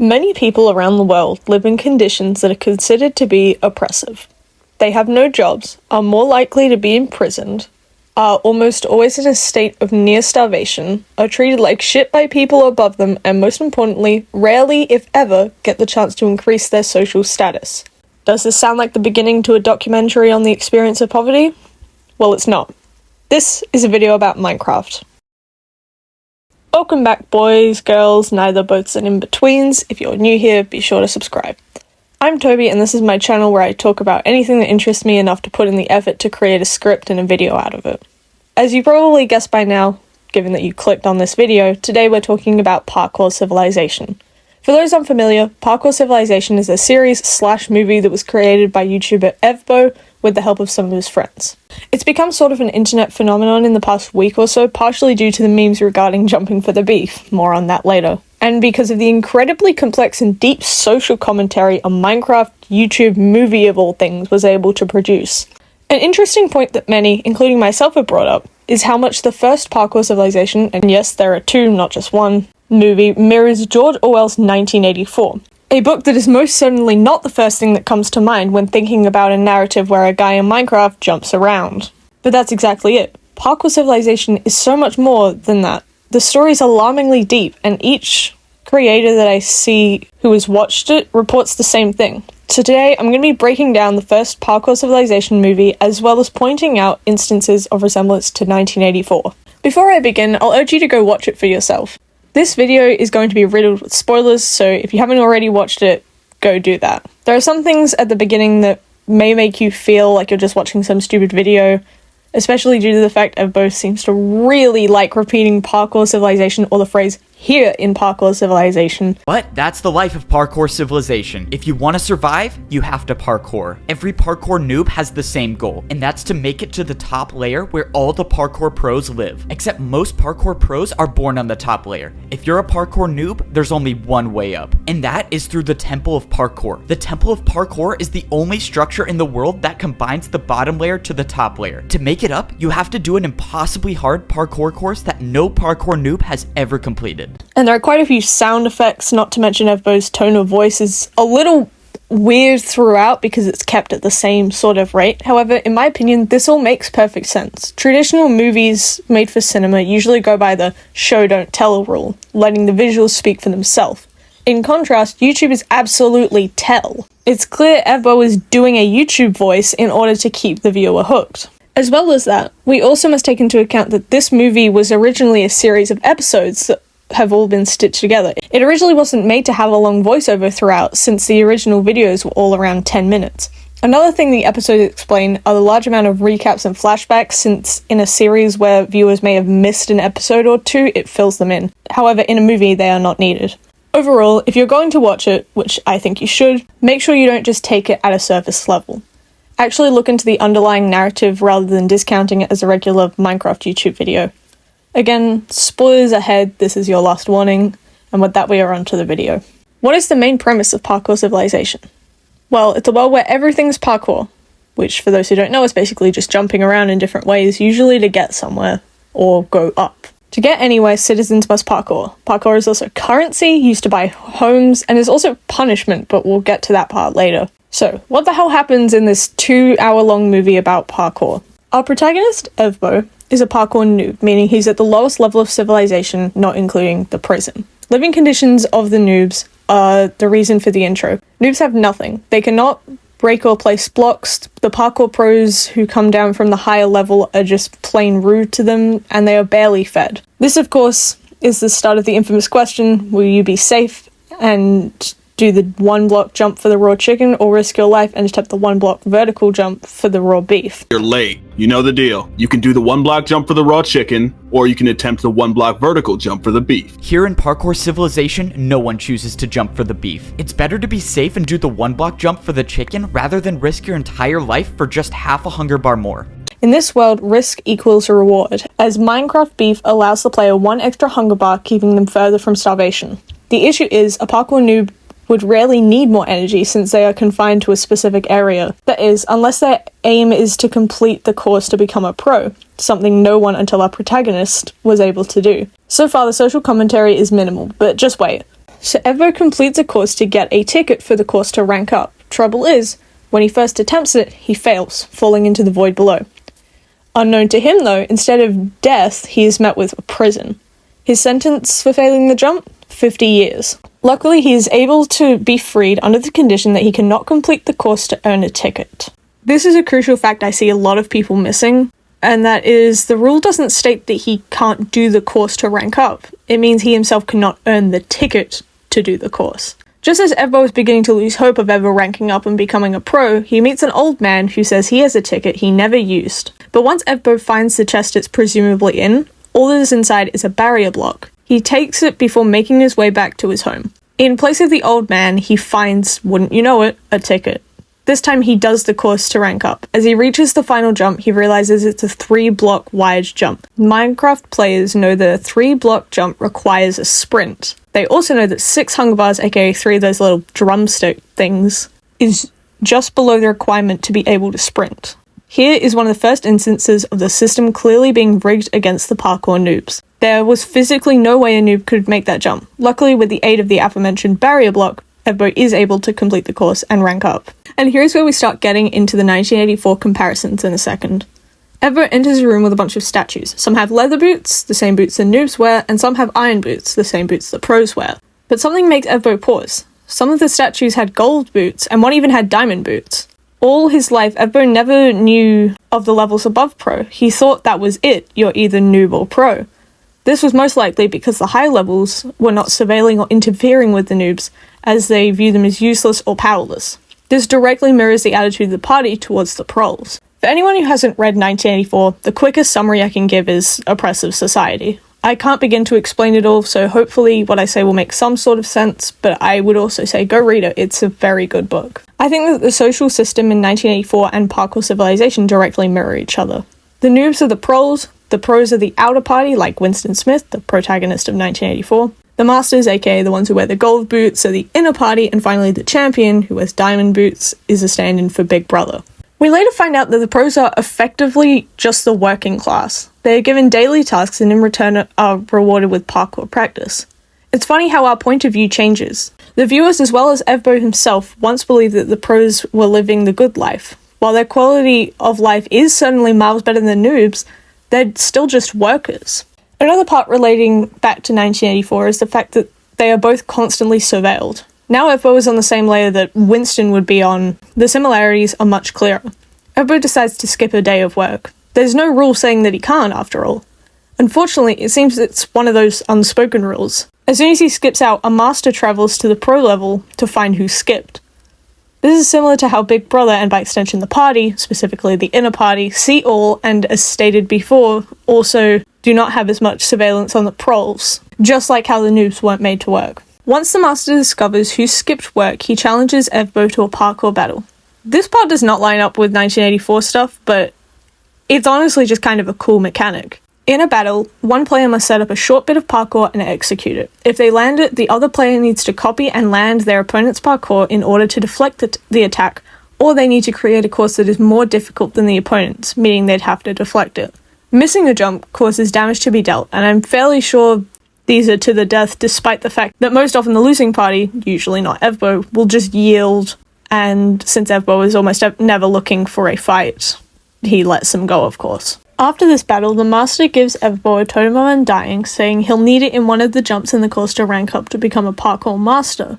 Many people around the world live in conditions that are considered to be oppressive. They have no jobs, are more likely to be imprisoned, are almost always in a state of near starvation, are treated like shit by people above them, and most importantly, rarely, if ever, get the chance to increase their social status. Does this sound like the beginning to a documentary on the experience of poverty? Well, it's not. This is a video about Minecraft. Welcome back, boys, girls, neither, boths, and in-betweens. If you're new here, be sure to subscribe. I'm Toby, and this is my channel where I talk about anything that interests me enough to put in the effort to create a script and a video out of it. As you probably guessed by now, given that you clicked on this video, today we're talking about Parkour Civilization. For those unfamiliar, Parkour Civilization is a series/movie that was created by YouTuber Evbo with the help of some of his friends. It's become sort of an internet phenomenon in the past week or so, partially due to the memes regarding jumping for the beef, more on that later, and because of the incredibly complex and deep social commentary a Minecraft YouTube movie of all things was able to produce. An interesting point that many, including myself, have brought up is how much the first Parkour Civilization, and yes, there are two, not just one, movie mirrors George Orwell's 1984. A book that is most certainly not the first thing that comes to mind when thinking about a narrative where a guy in Minecraft jumps around. But that's exactly it. Parkour Civilization is so much more than that. The story is alarmingly deep, and each creator that I see who has watched it reports the same thing. So today I'm going to be breaking down the first Parkour Civilization movie, as well as pointing out instances of resemblance to 1984. Before I begin, I'll urge you to go watch it for yourself. This video is going to be riddled with spoilers, so if you haven't already watched it, go do that. There are some things at the beginning that may make you feel like you're just watching some stupid video, especially due to the fact that both seems to really like repeating Parkour Civilization or the phrase here in Parkour Civilization. But that's the life of Parkour Civilization. If you want to survive, you have to parkour. Every parkour noob has the same goal, and that's to make it to the top layer where all the parkour pros live. Except most parkour pros are born on the top layer. If you're a parkour noob, there's only one way up, and that is through the Temple of Parkour. The Temple of Parkour is the only structure in the world that combines the bottom layer to the top layer. To make it up, you have to do an impossibly hard parkour course that no parkour noob has ever completed. And there are quite a few sound effects, not to mention Evbo's tone of voice is a little weird throughout because it's kept at the same sort of rate. However, in my opinion, this all makes perfect sense. Traditional movies made for cinema usually go by the show don't tell rule, letting the visuals speak for themselves. In contrast, YouTubers absolutely tell. It's clear Evbo is doing a YouTube voice in order to keep the viewer hooked. As well as that, we also must take into account that this movie was originally a series of episodes that have all been stitched together. It originally wasn't made to have a long voiceover throughout, since the original videos were all around 10 minutes. Another thing the episodes explain are the large amount of recaps and flashbacks, since in a series where viewers may have missed an episode or two, it fills them in. However, in a movie, they are not needed. Overall, if you're going to watch it, which I think you should, make sure you don't just take it at a surface level. Actually look into the underlying narrative rather than discounting it as a regular Minecraft YouTube video. Again, spoilers ahead, this is your last warning, and with that we are on to the video. What is the main premise of Parkour Civilization? Well, it's a world where everything's parkour, which for those who don't know is basically just jumping around in different ways, usually to get somewhere, or go up. To get anywhere, citizens must parkour. Parkour is also currency, used to buy homes, and is also punishment, but we'll get to that part later. So, what the hell happens in this 2-hour-long movie about parkour? Our protagonist, Evbo, is a parkour noob, meaning he's at the lowest level of civilization, not including the prison. Living conditions of the noobs are the reason for the intro. Noobs have nothing. They cannot break or place blocks. The parkour pros who come down from the higher level are just plain rude to them, and they are barely fed. This, of course, is the start of the infamous question, will you be safe and do the 1-block jump for the raw chicken, or risk your life and attempt the 1-block vertical jump for the raw beef? You're late. You know the deal. You can do the 1-block jump for the raw chicken, or you can attempt the 1-block vertical jump for the beef. Here in Parkour Civilization, no one chooses to jump for the beef. It's better to be safe and do the 1-block jump for the chicken rather than risk your entire life for just half a hunger bar more. In this world, risk equals reward, as Minecraft beef allows the player 1 extra hunger bar, keeping them further from starvation. The issue is, a parkour noob would rarely need more energy since they are confined to a specific area. That is, unless their aim is to complete the course to become a pro, something no one until our protagonist was able to do. So far, the social commentary is minimal, but just wait. so Evo completes a course to get a ticket for the course to rank up. Trouble is, when he first attempts it, he fails, falling into the void below. Unknown to him though, instead of death, he is met with prison. His sentence for failing the jump? 50 years. Luckily, he is able to be freed under the condition that he cannot complete the course to earn a ticket. This is a crucial fact I see a lot of people missing, and that is, the rule doesn't state that he can't do the course to rank up. It means he himself cannot earn the ticket to do the course. Just as Evbo is beginning to lose hope of ever ranking up and becoming a pro, he meets an old man who says he has a ticket he never used. But once Evbo finds the chest it's presumably in, all that is inside is a barrier block. He takes it before making his way back to his home. In place of the old man, he finds, wouldn't you know it, a ticket. This time he does the course to rank up. As he reaches the final jump, he realizes it's a 3-block wide jump. Minecraft players know that a 3-block jump requires a sprint. They also know that 6 hunger bars, aka 3 of those little drumstick things, is just below the requirement to be able to sprint. Here is one of the first instances of the system clearly being rigged against the parkour noobs. There was physically no way a noob could make that jump. Luckily, with the aid of the aforementioned barrier block, Evbo is able to complete the course and rank up. And here's where we start getting into the 1984 comparisons in a second. Evbo enters a room with a bunch of statues. Some have leather boots, the same boots the noobs wear, and some have iron boots, the same boots the pros wear. But something makes Evbo pause. Some of the statues had gold boots, and one even had diamond boots. All his life, Evbo never knew of the levels above pro. He thought that was it, you're either noob or pro. This was most likely because the high levels were not surveilling or interfering with the noobs, as they view them as useless or powerless. This directly mirrors the attitude of the party towards the proles. For anyone who hasn't read 1984, the quickest summary I can give is oppressive society. I can't begin to explain it all, so hopefully what I say will make some sort of sense, but I would also say go read it, it's a very good book. I think that the social system in 1984 and Parkour Civilization directly mirror each other. The noobs are the pros are the outer party, like Winston Smith, the protagonist of 1984. The masters, aka the ones who wear the gold boots, are the inner party, and finally the champion, who wears diamond boots, is a stand-in for Big Brother. We later find out that the pros are effectively just the working class. They are given daily tasks and in return are rewarded with parkour practice. It's funny how our point of view changes. The viewers, as well as Evbo himself, once believed that the pros were living the good life. While their quality of life is certainly miles better than noobs, they're still just workers. Another part relating back to 1984 is the fact that they are both constantly surveilled. Now Evbo is on the same layer that Winston would be on. The similarities are much clearer. Evbo decides to skip a day of work. There's no rule saying that he can't, after all. Unfortunately, it seems it's one of those unspoken rules. As soon as he skips out, a master travels to the pro level to find who skipped. This is similar to how Big Brother, and by extension the party, specifically the inner party, see all, and as stated before, also do not have as much surveillance on the proles, just like how the noobs weren't made to work. Once the master discovers who skipped work, he challenges Evbo to a parkour battle. This part does not line up with 1984 stuff, but it's honestly just kind of a cool mechanic. In a battle, one player must set up a short bit of parkour and execute it. If they land it, the other player needs to copy and land their opponent's parkour in order to deflect the attack, or they need to create a course that is more difficult than the opponent's, meaning they'd have to deflect it. Missing a jump causes damage to be dealt, and I'm fairly sure these are to the death, despite the fact that most often the losing party, usually not Evbo, will just yield, and since Evbo is almost never looking for a fight, he lets them go, of course. After this battle, the master gives Evbo a totem of undying, saying he'll need it in one of the jumps in the course to rank up to become a parkour master.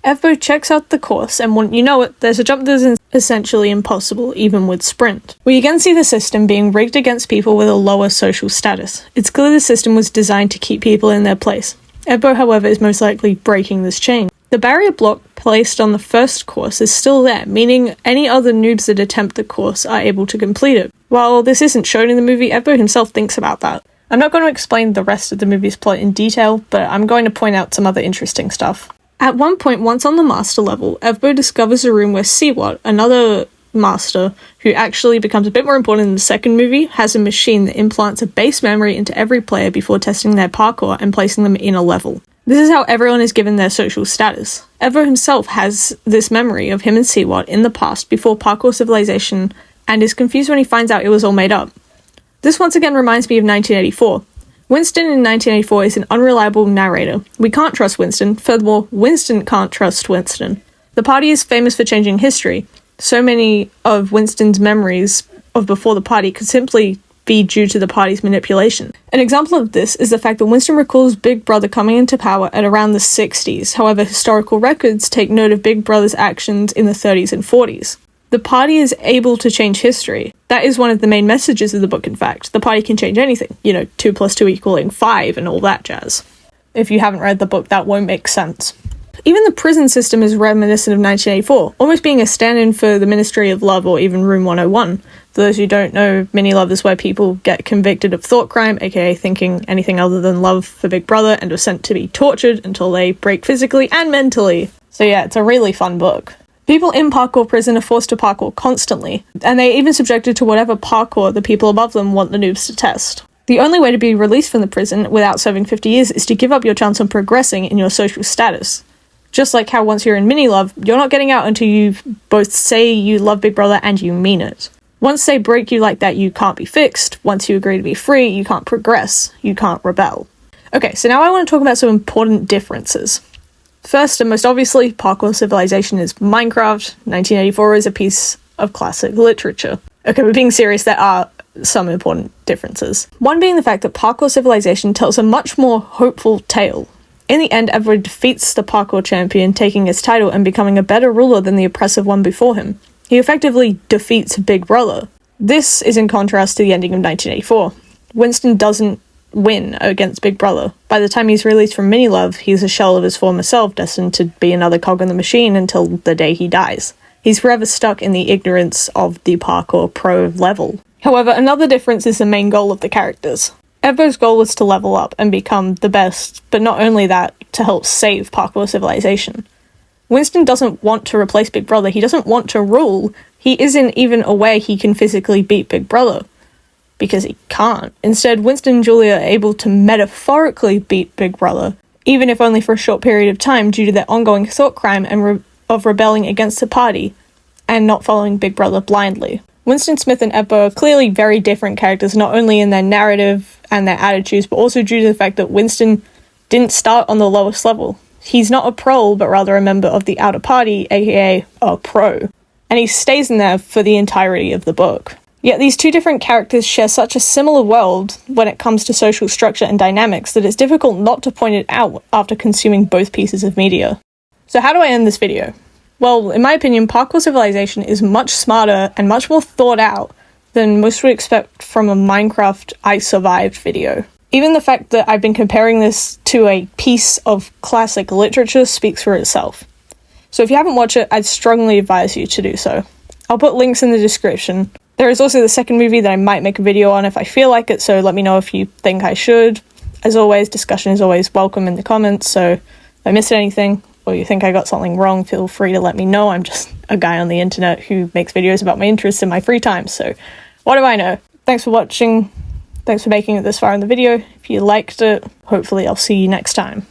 Evbo checks out the course, and wouldn't you know it, there's a jump that is essentially impossible, even with sprint. We again see the system being rigged against people with a lower social status. It's clear the system was designed to keep people in their place. Evbo, however, is most likely breaking this chain. The barrier block placed on the first course is still there, meaning any other noobs that attempt the course are able to complete it. While this isn't shown in the movie, Evbo himself thinks about that. I'm not going to explain the rest of the movie's plot in detail, but I'm going to point out some other interesting stuff. At one point, once on the master level, Evbo discovers a room where Siwat, another master, who actually becomes a bit more important in the second movie, has a machine that implants a base memory into every player before testing their parkour and placing them in a level. This is how everyone is given their social status. Evbo himself has this memory of him and Siwat in the past before Parkour Civilization and is confused when he finds out it was all made up. This once again reminds me of 1984. Winston in 1984 is an unreliable narrator. We can't trust Winston. Furthermore, Winston can't trust Winston. The party is famous for changing history. So many of Winston's memories of before the party could simply be due to the party's manipulation. An example of this is the fact that Winston recalls Big Brother coming into power at around the 60s. However, historical records take note of Big Brother's actions in the 30s and 40s. The party is able to change history. That is one of the main messages of the book, in fact. The party can change anything. 2 + 2 = 5 and all that jazz. If you haven't read the book, that won't make sense. Even the prison system is reminiscent of 1984, almost being a stand-in for the Ministry of Love or even Room 101. For those who don't know, Mini Love is where people get convicted of thought crime, aka thinking anything other than love for Big Brother, and are sent to be tortured until they break physically and mentally. So yeah, it's a really fun book. People in parkour prison are forced to parkour constantly, and they're even subjected to whatever parkour the people above them want the noobs to test. The only way to be released from the prison without serving 50 years is to give up your chance on progressing in your social status. Just like how once you're in Mini Love, you're not getting out until you both say you love Big Brother and you mean it. Once they break you like that, you can't be fixed. Once you agree to be free, you can't progress. You can't rebel. Okay, so now I want to talk about some important differences. First, and most obviously, Parkour Civilization is Minecraft. 1984 is a piece of classic literature. Okay, but being serious, there are some important differences. One being the fact that Parkour Civilization tells a much more hopeful tale. In the end, everyone defeats the parkour champion, taking his title and becoming a better ruler than the oppressive one before him. He effectively defeats Big Brother. This is in contrast to the ending of 1984. Winston doesn't win against Big Brother. By the time he's released from Mini Love, he's a shell of his former self, destined to be another cog in the machine until the day he dies. He's forever stuck in the ignorance of the parkour pro level. However, another difference is the main goal of the characters. Ebbo's goal is to level up and become the best, but not only that, to help save Parkour Civilization. Winston doesn't want to replace Big Brother, he doesn't want to rule, he isn't even aware he can physically beat Big Brother. Because he can't. Instead, Winston and Julia are able to metaphorically beat Big Brother, even if only for a short period of time due to their ongoing thought crime and of rebelling against the party, and not following Big Brother blindly. Winston Smith and Ebbo are clearly very different characters, not only in their narrative and their attitudes, but also due to the fact that Winston didn't start on the lowest level. He's not a prole, but rather a member of the outer party, aka a pro. And he stays in there for the entirety of the book. Yet these two different characters share such a similar world when it comes to social structure and dynamics that it's difficult not to point it out after consuming both pieces of media. So how do I end this video? Well, in my opinion, Parkour Civilization is much smarter and much more thought out than most would expect from a Minecraft I Survived video. Even the fact that I've been comparing this to a piece of classic literature speaks for itself. So if you haven't watched it, I'd strongly advise you to do so. I'll put links in the description. There is also the second movie that I might make a video on if I feel like it, so let me know if you think I should. As always, discussion is always welcome in the comments, so if I missed anything, or you think I got something wrong, feel free to let me know. I'm just a guy on the internet who makes videos about my interests in my free time, so what do I know? Thanks for watching. Thanks for making it this far in the video. If you liked it, hopefully I'll see you next time.